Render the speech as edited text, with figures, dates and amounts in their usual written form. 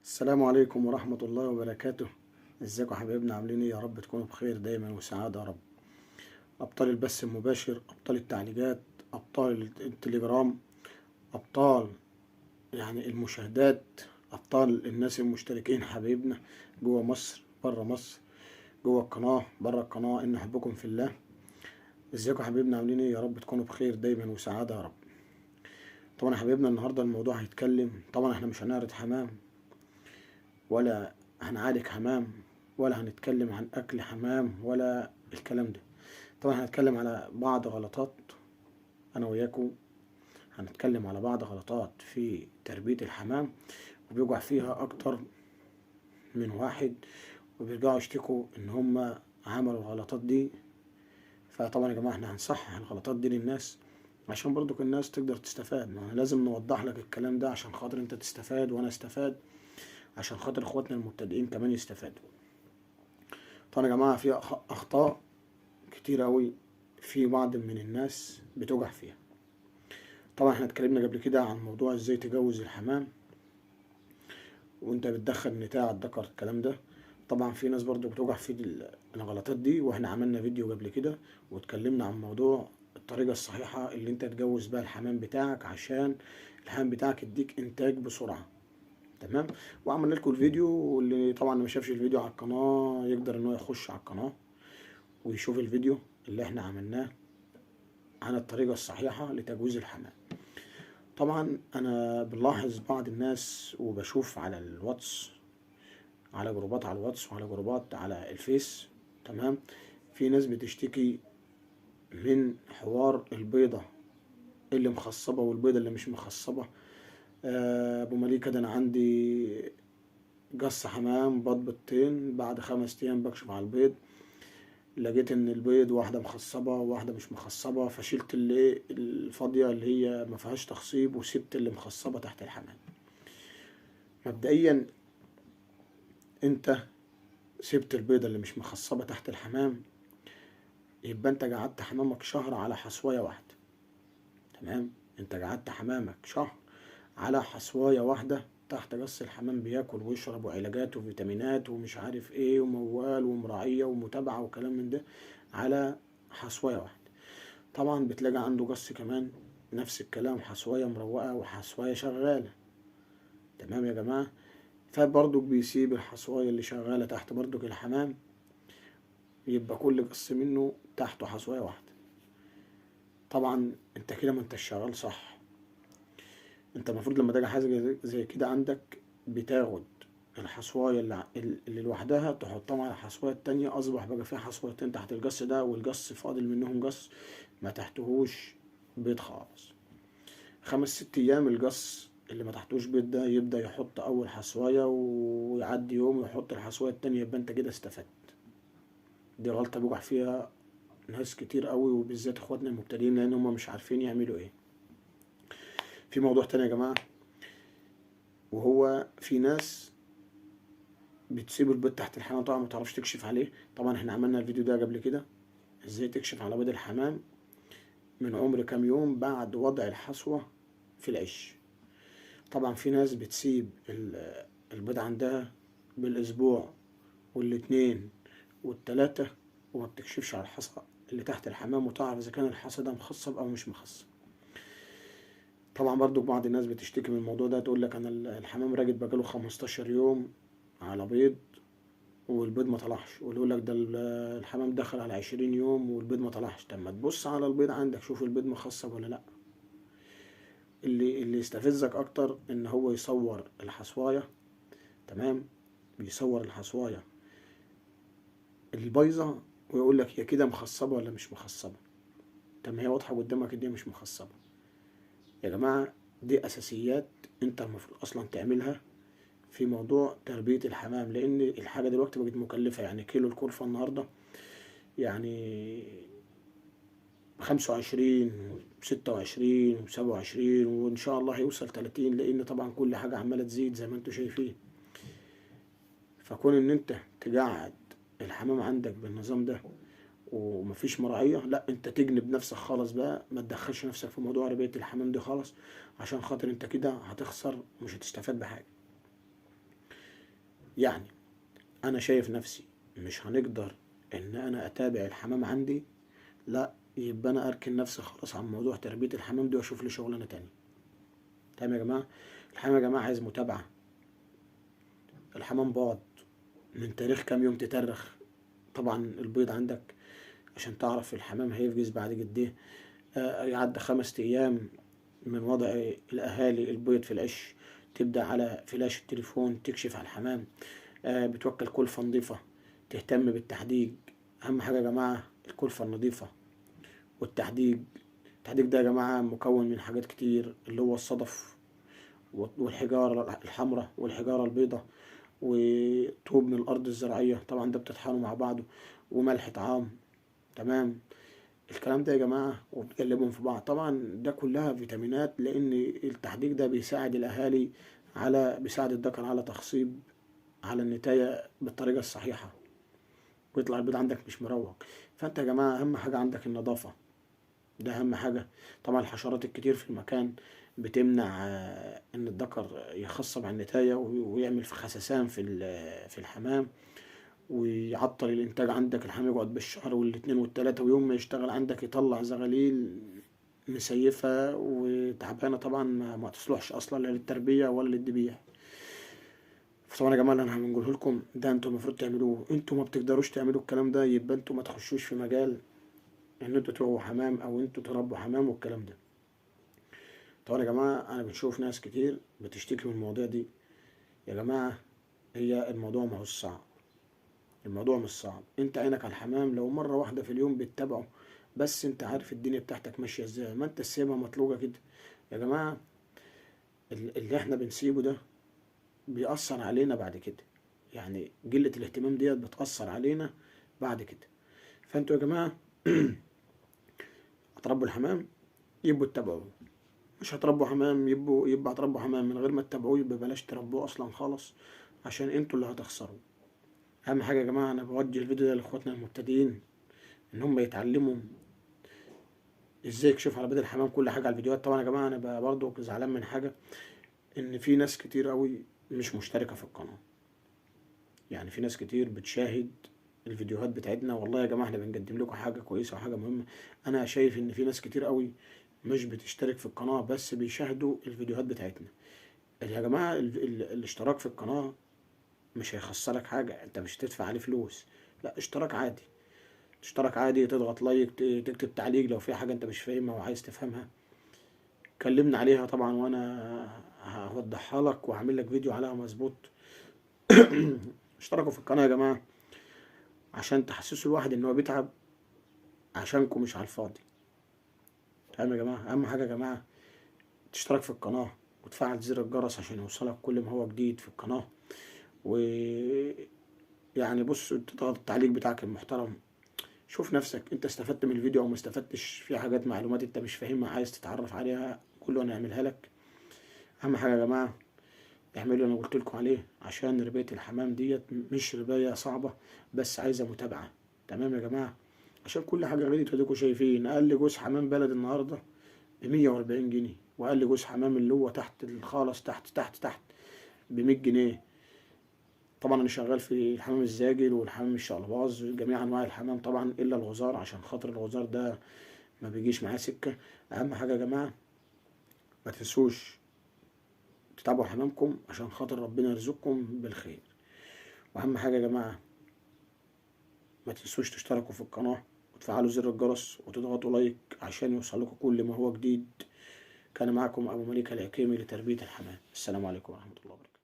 السلام عليكم ورحمة الله وبركاته. ازيكم يا حبايبنا؟ عاملين ايه؟ يا رب تكونوا بخير دايما وسعادة يا رب. ابطال البث المباشر، ابطال التعليقات، ابطال التليجرام، ابطال المشاهدات، ابطال الناس المشتركين حبايبنا جوه مصر بره مصر، جوه القناة بره القناة، ان احبكم في الله. ازيكم يا حبايبنا؟ عاملين ايه؟ يا رب تكونوا بخير دايما وسعادة يا رب. طبعا يا حبايبنا النهارده الموضوع هيتكلم، طبعا احنا مش هنعرض حمام ولا هنعالج حمام ولا هنتكلم عن أكل حمام ولا الكلام ده. طبعا هنتكلم على بعض غلطات أنا وياكم، هنتكلم على بعض غلطات في تربية الحمام وبيقع فيها أكتر من واحد، وبيرجعوا يشتكوا إن هما عملوا الغلطات دي. فطبعا يا جماعة احنا هنصحح الغلطات دي للناس عشان برضو الناس تقدر تستفاد. ما لازم نوضح لك الكلام ده عشان خاطر انت تستفاد وانا استفاد، عشان خاطر اخواتنا المبتدئين كمان يستفادوا. طبعا يا جماعة في أخطاء كتير أوي في بعض من الناس بتوجع فيها. طبعا احنا اتكلمنا قبل كده عن موضوع ازاي تجوز الحمام وانت بتدخل نتاع الذكر الكلام ده. طبعا في ناس برضو بتوجع في الغلطات دي، واحنا عملنا فيديو قبل كده واتكلمنا عن موضوع الطريقة الصحيحة اللي انت تجوز بها الحمام بتاعك عشان الحمام بتاعك يديك انتاج بسرعة. تمام. وعملنا لكم الفيديو، واللي طبعا ما شافش الفيديو على القناة يقدر ان هو يخش على القناة ويشوف الفيديو اللي احنا عملناه عن الطريقة الصحيحة لتجويز الحمام. طبعا انا بنلاحظ بعض الناس وبشوف على الواتس، على جروبات على الواتس وعلى جروبات على الفيس، تمام، في ناس بتشتكي من حوار البيضة اللي مخصبة والبيضة اللي مش مخصبة. ابو مليكة ده انا عندي قص حمام بيض بيضتين، بعد 5 ايام بكشف على البيض لقيت ان البيض واحدة مخصبة وواحدة مش مخصبة، فشلت اللي الفاضية اللي هي ما فيهاش تخصيب وسبت اللي مخصبة تحت الحمام. مبدئيا انت سبت البيضة اللي مش مخصبة تحت الحمام، يبقى انت قعدت حمامك شهر على حصواية واحدة. تمام. انت قعدت حمامك شهر على حصواية واحدة تحت قص الحمام، بياكل ويشرب وعلاجات وفيتامينات ومش عارف ايه وموال ومراعية ومتابعة وكلام من ده على حصواية واحدة. طبعا بتلاقي عنده قص كمان نفس الكلام، حصواية مروقة وحصواية شغالة. تمام يا جماعة. فبرضك بيسيب الحصواية اللي شغالة تحت برضك الحمام، يبقى كل قص منه تحته حصواية واحدة. طبعا انت كده ما انتش شغال صح. انت المفروض لما تيجي حاجة زي كده عندك بتاخد الحصواية اللي لوحدها تحطها على الحصواية التانية، أصبح بقى فيها حصويتين تحت القص ده، والقص فاضل منهم قص ما تحتهوش بيض خالص. 5 6 أيام القص اللي ما تحتوش بيض ده يبدأ يحط أول حصواية، ويعدي يوم ويحط الحصواية التانية، يبقى انت كده استفدت. دي غلطة بيقع فيها ناس كتير قوي، وبالذات اخواتنا المبتدئين، لان هم مش عارفين يعملوا ايه. في موضوع تاني يا جماعة، وهو في ناس بتسيب البيض تحت الحمام طبعا ما تعرفش تكشف عليه. طبعا احنا عملنا الفيديو ده قبل كده، ازاي تكشف على بيض الحمام من عمر كام يوم بعد وضع الحصوة في العش. طبعا في ناس بتسيب البيض عندها بالاسبوع والاتنين والتلاتة وما بتكشفش على الحصى اللي تحت الحمام وتعرف اذا كان الحصى ده مخصب او مش مخصب. طبعا برضو بعض الناس بتشتكي من الموضوع ده، تقول لك انا الحمام راجد بقاله 15 يوم على بيض والبيض ما طلعش، واللي يقول لك ده الحمام دخل على 20 يوم والبيض ما طلعش. طب ما تبص على البيض عندك، شوف البيض مخصب ولا لا. اللي يستفزك اكتر ان هو يصور الحصوايه، تمام، بيصور الحصوايه البيضه ويقول لك هي كده مخصبه ولا مش مخصبه. طب ما هي واضحه قدامك ان هي مش مخصبه. يا جماعه دي اساسيات انت المفروض اصلا تعملها في موضوع تربية الحمام، لأن الحاجة دلوقتي بقت مكلفة. يعني كيلو الكلفة النهاردة يعني 25 و26 و27، وإن شاء الله هيوصل 30، لأن طبعا كل حاجة عمالة تزيد زي ما انتوا شايفين. فكون إن انت تقعد الحمام عندك بالنظام ده ومفيش مراعية، لا انت تجنب نفسك خالص بقى، ما تدخلش نفسك في موضوع ربية الحمام دي خالص، عشان خاطر انت كده هتخسر ومش هتستفاد بحاجة. يعني انا شايف نفسي مش هنقدر ان انا اتابع الحمام عندي، لا يبقى انا اركن نفسي خلاص عن موضوع تربية الحمام دي واشوف لي شغلانة تانية. تمام يا جماعة. الحمام يا جماعة عايز متابعة. الحمام بيض من تاريخ كام يوم تترخ. طبعا البيض عندك عشان تعرف الحمام هيفجز بعد قد ايه، يعدي 5 أيام من وضع الأهالي البيض في العش، تبدأ على فلاش التليفون تكشف على الحمام. بتوكل كلفة نظيفة، تهتم بالتحديق. أهم حاجة يا جماعة الكلفة النظيفة والتحديق. التحديق ده يا جماعة مكون من حاجات كتير، اللي هو الصدف والحجارة الحمراء والحجارة البيضاء وطوب من الأرض الزراعية، طبعا ده بتطحنوا مع بعضه، وملح طعام. تمام. الكلام ده يا جماعة وبتقلبهم في بعض، طبعا ده كلها فيتامينات، لأن التحديق ده بيساعد الأهالي بيساعد الذكر على تخصيب على النتاية بالطريقة الصحيحة، ويطلع البيض عندك مش مروج. فأنت يا جماعة أهم حاجة عندك النظافة، ده أهم حاجة. طبعا الحشرات الكتير في المكان بتمنع إن الذكر يخصب على النتاية ويعمل في خسسان في الحمام، ويعطل الإنتاج عندك. الحمام يقعد بالشهر والاتنين والتلاتة، ويوم ما يشتغل عندك يطلع زغاليل مسيفة وتعبانة، طبعا ما تصلحش أصلا لا للتربية ولا للذبيح. طبعا يا جماعة اللي أنا هنقوله لكم ده انتوا المفروض تعملوه. انتوا ما بتقدروش تعملوا الكلام ده، يبقى انتوا ما تخشوش في مجال ان انتوا تروحوا حمام او انتوا تربوا حمام والكلام ده. طبعا يا جماعة انا بنشوف ناس كتير بتشتكي من المواضيع دي. يا جماعة هي الموضوع ما هو صعب، الموضوع مش صعب. انت عينك على الحمام، لو مرة واحدة في اليوم بتتابعه، بس انت عارف الدنيا بتاعتك ماشية ازاي، ما انت سيبها مطلوقة كده. يا جماعة اللي احنا بنسيبه ده بيأثر علينا بعد كده، يعني قلة الاهتمام ديت بتأثر علينا بعد كده. فانتوا يا جماعة هتربوا الحمام يبقوا تتابعوه، مش هتربوا حمام يبقى هتربوا حمام من غير ما تتابعوه، يبقى بلاش تربوه اصلا خالص، عشان انتوا اللي هتخسروا. اهم حاجة يا جماعة انا بوجه الفيديو ده لاخواتنا المبتدئين، ان هم يتعلموا ازاي يكشفوا على بيض الحمام كل حاجة على الفيديوهات. طبعا يا جماعة انا برضه زعلان من حاجة، ان في ناس كتير قوي مش مشتركة في القناة. يعني في ناس كتير بتشاهد الفيديوهات بتاعتنا، والله يا جماعة احنا بنقدم لكم حاجة كويسة وحاجة مهمة. انا شايف ان في ناس كتير قوي مش بتشترك في القناة، بس بيشاهدوا الفيديوهات بتاعتنا. يا جماعة الاشتراك في القناة مش هيخسرك حاجة، انت مش هتدفع عليه فلوس، لا اشتراك عادي. اشتراك عادي، تضغط لايك، تكتب تعليق لو في حاجة انت مش فاهمها وعايز تفهمها، كلمنا عليها طبعا وانا هوضحها لك وهعمل لك فيديو عليها مظبوط. اشتركوا في القناة يا جماعة عشان تحسسوا الواحد ان هو بيتعب عشانكم مش على الفاضي. تمام يا جماعة. اهم حاجة يا جماعة تشترك في القناة وتفعل زر الجرس عشان يوصلك كل ما هو جديد في القناة. ويعني بص تضغط التعليق بتاعك المحترم، شوف نفسك انت استفدت من الفيديو او ما استفدتش، في حاجات معلومات انت مش فاهمها عايز تتعرف عليها، كله انا اعملها لك. اهم حاجة يا جماعة اعملوا اللي انا قلت لكم عليه، عشان رباية الحمام ديت مش رباية صعبة، بس عايزة متابعة. تمام يا جماعة. عشان كل حاجة غليت وديكوا شايفين اقل جوز حمام بلد النهاردة ب140 جنيه، واقل جوز حمام اللي هو تحت الخالص تحت ب100 جنيه. طبعا انا شغال في الحمام الزاجل والحمام الشقلباز، جميع انواع الحمام طبعا الا الغزار، عشان خاطر الغزار ده ما بيجيش معاه سكة. اهم حاجة يا جماعة ما تنسوش تتابعوا حمامكم عشان خاطر ربنا يرزقكم بالخير. واهم حاجة يا جماعة ما تنسوش تشتركوا في القناة وتفعلوا زر الجرس وتضغطوا لايك عشان يوصلكوا كل ما هو جديد. كان معكم ابو مليك العكيمي لتربية الحمام. السلام عليكم ورحمة الله وبركاته.